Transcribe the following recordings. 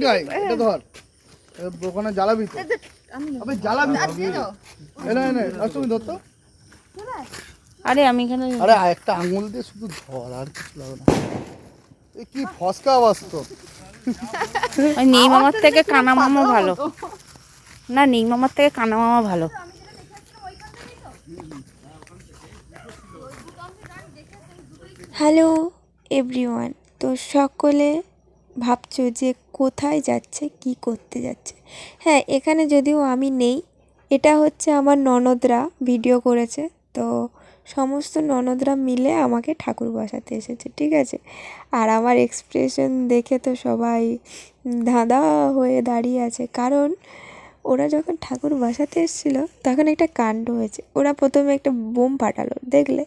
গাই এটা ধর ওখানে জ্বালাবি তো আবে জ্বালাবি এনে এনে তুমি ধর তো আরে আমি এখানে আরে একটা আঙুল দিয়ে শুধু ধর আর কিছু লাগে না এ কি ফসকা আওয়াজ তো নেই মামার থেকে কানা মামা ভালো না নেই মামার থেকে কানা মামা ভালো হ্যালো এভরিওয়ান, তো সকলে ভাবছো যে কোথায় যাচ্ছে, কি করতে যাচ্ছে। হ্যাঁ, এখানে যদিও আমি নেই, এটা হচ্ছে আমার ননদরা ভিডিও করেছে। তো সমস্ত ননদরা মিলে আমাকে ঠাকুর বসাতে এসেছে, ঠিক আছে। আর আমার এক্সপ্রেশন দেখে তো সবাই ধাঁধা হয়ে দাঁড়িয়ে আছে, কারণ ওরা যখন ঠাকুর বসাতে এসেছিলো তখন একটা কাণ্ড হয়েছে। ওরা প্রথমে একটা বোম ফাটালো, দেখলে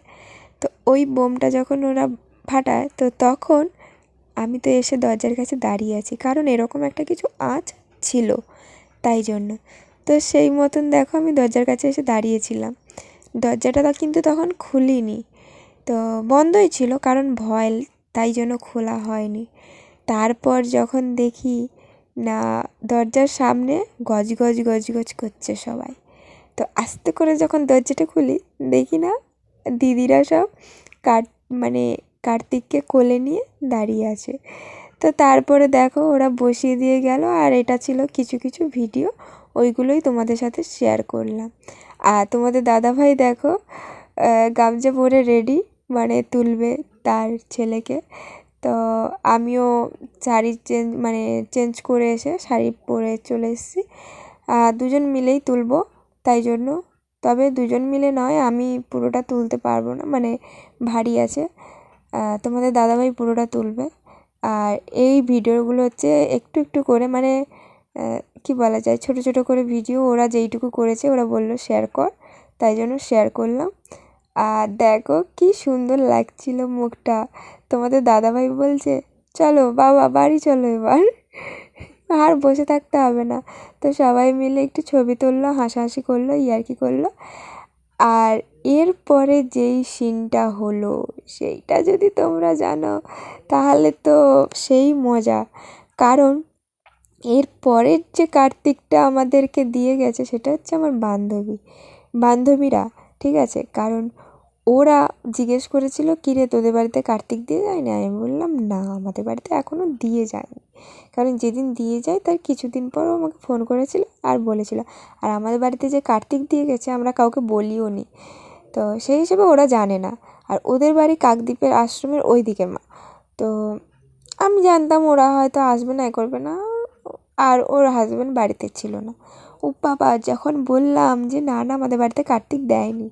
তো। ওই বোমটা যখন ওরা ফাটায় তো তখন আমি তো এসে দরজার কাছে দাঁড়িয়ে আছি, কারণ এরকম একটা কিছু আঁচ ছিল, তাই জন্য। তো সেই মতন দেখো আমি দরজার কাছে এসে দাঁড়িয়েছিলাম। দরজাটা কিন্তু তখন খুলিনি, তো বন্ধই ছিল, কারণ ভয়, তাই জন্য খোলা হয়নি। তারপর যখন দেখি না দরজার সামনে গজ গজ গজ গজ করছে সবাই, তো আস্তে করে যখন দরজাটা খুলি দেখি না দিদিরা সব কার্তিককে কোলে নিয়ে দাঁড়িয়ে আছে। তো তারপরে দেখো ওরা বসিয়ে দিয়ে গেল, আর এটা ছিল কিছু কিছু ভিডিও, ওইগুলোই তোমাদের সাথে শেয়ার করলাম। আর তোমাদের দাদাভাই দেখো গামছা পরে রেডি, তুলবে তার ছেলেকে। তো আমিও শাড়ি চেঞ্জ করে এসে শাড়ি পরে চলে এসেছি। দুজন মিলেই তুলবো, তাই জন্য। তবে দুজন মিলে নয়, আমি পুরোটা তুলতে পারবো না, ভারী আছে। তোমাদের দাদাভাই পুরোটা তুলবে। আর এই ভিডিওগুলো হচ্ছে একটু একটু করে কি বলা যায়, ছোট ছোট করে ভিডিও। ওরা যেইটুকু করেছে ওরা বললো শেয়ার কর, তাই জন্য শেয়ার করলাম। আর দেখো কি সুন্দর লাগছিল মুখটা। তোমাদের দাদাভাই বলছে চলো বাবা বাড়ি চলো এবার, আর বসে থাকতে হবে না। তো সবাই মিলে একটু ছবি তুললো, হাসাহাসি করলো, ইয়ার্কি করলো। আর এরপরে যেই সিনটা হলো সেইটা যদি তোমরা জানো তাহলে তো সেই মজা। কারণ এর পরের যে কার্তিকটা আমাদেরকে দিয়ে গেছে সেটা হচ্ছে আমার বান্ধবীরা, ঠিক আছে। কারণ ওরা জিজ্ঞেস করেছিল কিরে তোদের বাড়িতে কার্তিক দিয়ে যায়নি, আমি বললাম না আমাদের বাড়িতে এখনও দিয়ে যায়নি। কারণ যেদিন দিয়ে যায় তার কিছুদিন পর আমাকে ফোন করেছিল আর বলেছিল, আর আমাদের বাড়িতে যে কার্তিক দিয়ে গেছে আমরা কাউকে বলিও নি, তো সেই হিসেবে ওরা জানে না। আর ওদের বাড়ি কাকদ্বীপের আশ্রমের ওই দিকের মা, তো আমি জানতাম ওরা হয়তো আসবে না, এ করবে না। আর ওর হাজব্যান্ড বাড়িতে ছিল না। ও বাবা, যখন বললাম যে না না আমাদের বাড়িতে কার্তিক দেয়নি,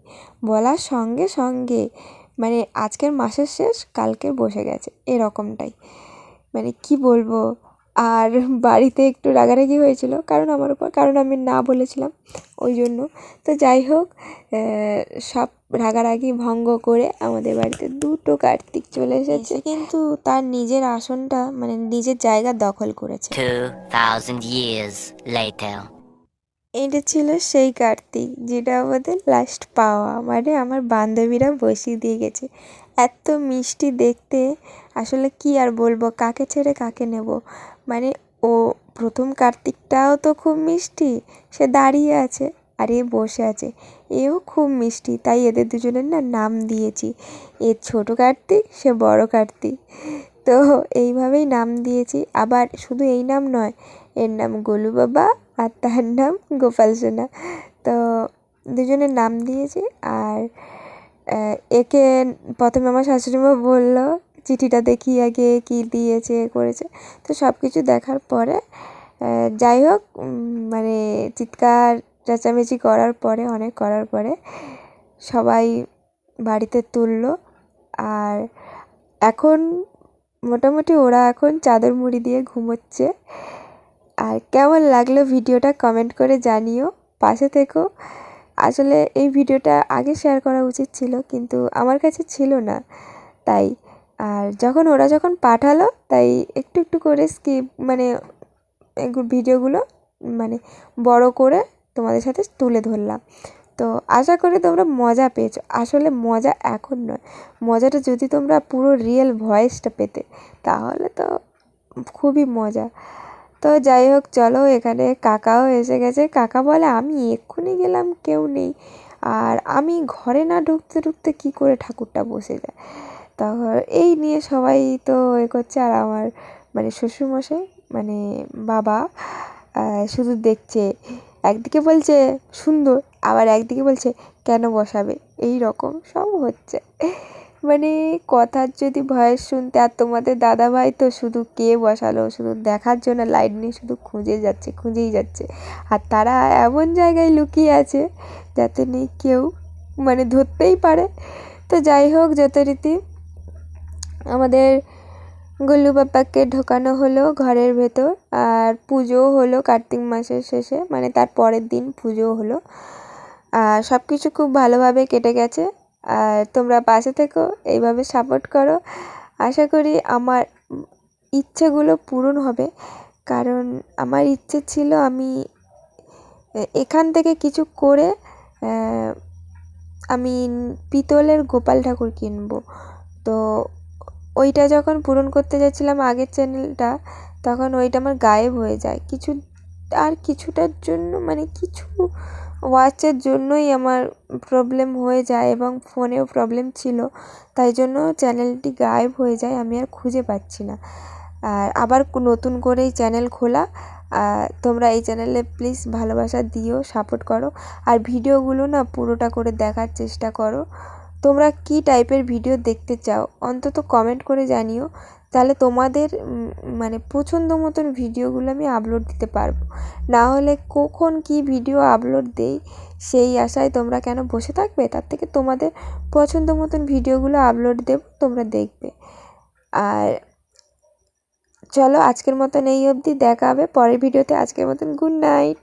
বলার সঙ্গে সঙ্গে আজকের মাসের শেষ কালকে বসে গেছে, এরকমটাই। কি বলবো। আর বাড়িতে একটু রাগারাগি হয়েছিল কারণ আমার উপর, কারণ আমি না বলেছিলাম ওই জন্য। তো যাই হোক, সব রাগারাগি ভঙ্গ করে আমাদের বাড়িতে দুটো কার্তিক চলে এসেছে, কিন্তু তার নিজের আসনটা নিজের জায়গা দখল করেছে। 2000 years later. এটা ছিল সেই কার্তিক যেটা আমাদের লাস্ট পাওয়া, আমার বান্ধবীরা বসিয়ে দিয়ে গেছে। এত মিষ্টি দেখতে, আসলে কি আর বলবো, কাকে ছেড়ে কাকে নেব। ও প্রথম কার্তিকটাও তো খুব মিষ্টি, সে দাঁড়িয়ে আছে, আর এ বসে আছে, এও খুব মিষ্টি। তাই এদের দুজনের নাম দিয়েছি, এ ছোট কার্তিক, সে বড় কার্তিক। তো এইভাবেই নাম দিয়েছি। আবার শুধু এই নাম নয়, এর নাম গোলু বাবা আর তার নাম গোপাল সোনা। তো দুজনের নাম দিয়েছি। আর একে প্রথমে আমার শাশুড়িমা বললো চিঠিটা দেখি আগে কী দিয়েছে করেছে। তো সব কিছু দেখার পরে যাই হোক, চিৎকার চেঁচামেচি করার পরে, অনেক করার পরে সবাই বাড়িতে তুললো। আর এখন মোটামুটি ওরা এখন চাদর মুড়ি দিয়ে ঘুমোচ্ছে। আর কেমন লাগলো ভিডিওটা কমেন্ট করে জানিও, পাশে থেকো। আসলে এই ভিডিওটা আগে শেয়ার করা উচিত ছিল, কিন্তু আমার কাছে ছিল না, তাই। আর ওরা যখন পাঠালো তাই একটু একটু করে স্কিপ ভিডিওগুলো বড় করে তোমাদের সাথে তুলে ধরলাম। তো আশা করি তোমরা মজা পেয়েছো। আসলে মজা এখন নয়, মজাটা যদি তোমরা পুরো রিয়েল ভয়েসটা পেতে তাহলে তো খুবই মজা। তো যাই হোক চলো, এখানে কাকাও এসে গেছে। কাকা বলে আমি এক্ষুনি গেলাম কেউ নেই, আর আমি ঘরে না ঢুকতে ঢুকতে কী করে ঠাকুরটা বসে যায়। তখন এই নিয়ে সবাই তো এ করছে, আর আমার মানে শ্বশুরমশাই মানে বাবা শুধু দেখছে, একদিকে বলছে সুন্দর, আবার একদিকে বলছে কেন বসাবে, এই রকম সব হচ্ছে। মানে কথার যদি ভয়েস শুনতে, আর তোমাদের দাদাভাই তো শুধু কে বসালো শুধু দেখার জন্য লাইট নিয়ে শুধু খুঁজেই যাচ্ছে, আর তারা এমন জায়গায় লুকিয়ে আছে যাতে নেই কেউ মানে ধরতেই পারে। তো যাই হোক, যথারীতি আমাদের গুল্লু পাপাকে ঢোকানো হলো ঘরের ভেতর, আর পুজোও হলো কার্তিক মাসের শেষে, মানে তার পরের দিন পুজো হলো। আর সব কিছু খুব ভালোভাবে কেটে গেছে। আর তোমরা পাশে থেকো, এইভাবে সাপোর্ট করো। আশা করি আমার ইচ্ছেগুলো পূরণ হবে, কারণ আমার ইচ্ছে ছিল আমি এখান থেকে কিছু করে আমি পিতলের গোপাল ঠাকুর কিনবো। তো ওইটা যখন পূরণ করতে যাচ্ছিলাম আগের চ্যানেলটা, তখন ওইটা আমার গায়েব হয়ে যায় কিছুটার জন্য, মানে কিছু ওয়াচের জন্যই আমার প্রবলেম হয়ে যায়, এবং ফোনেও প্রবলেম ছিল, তাই জন্য চ্যানেলটি গায়েব হয়ে যায়, আমি আর খুঁজে পাচ্ছি না। আর আবার নতুন করে এই চ্যানেল খোলা। তোমরা এই চ্যানেলে প্লিজ ভালোবাসা দিও, সাপোর্ট করো, আর ভিডিওগুলো না পুরোটা করে দেখার চেষ্টা করো। তোমরা কী টাইপের ভিডিও দেখতে চাও অন্তত কমেন্ট করে জানিও, তাহলে তোমাদের মানে পছন্দ মতন ভিডিওগুলো আমি আপলোড দিতে পারবো। না হলে কখন কী ভিডিও আপলোড দেই সেই আশায় তোমরা কেন বসে থাকবে, তার থেকে তোমাদের পছন্দ মতন ভিডিওগুলো আপলোড দেব, তোমরা দেখবে। আর চলো আজকের মতন এই অবধি, দেখা হবে পরের ভিডিওতে। আজকের মতন গুড নাইট।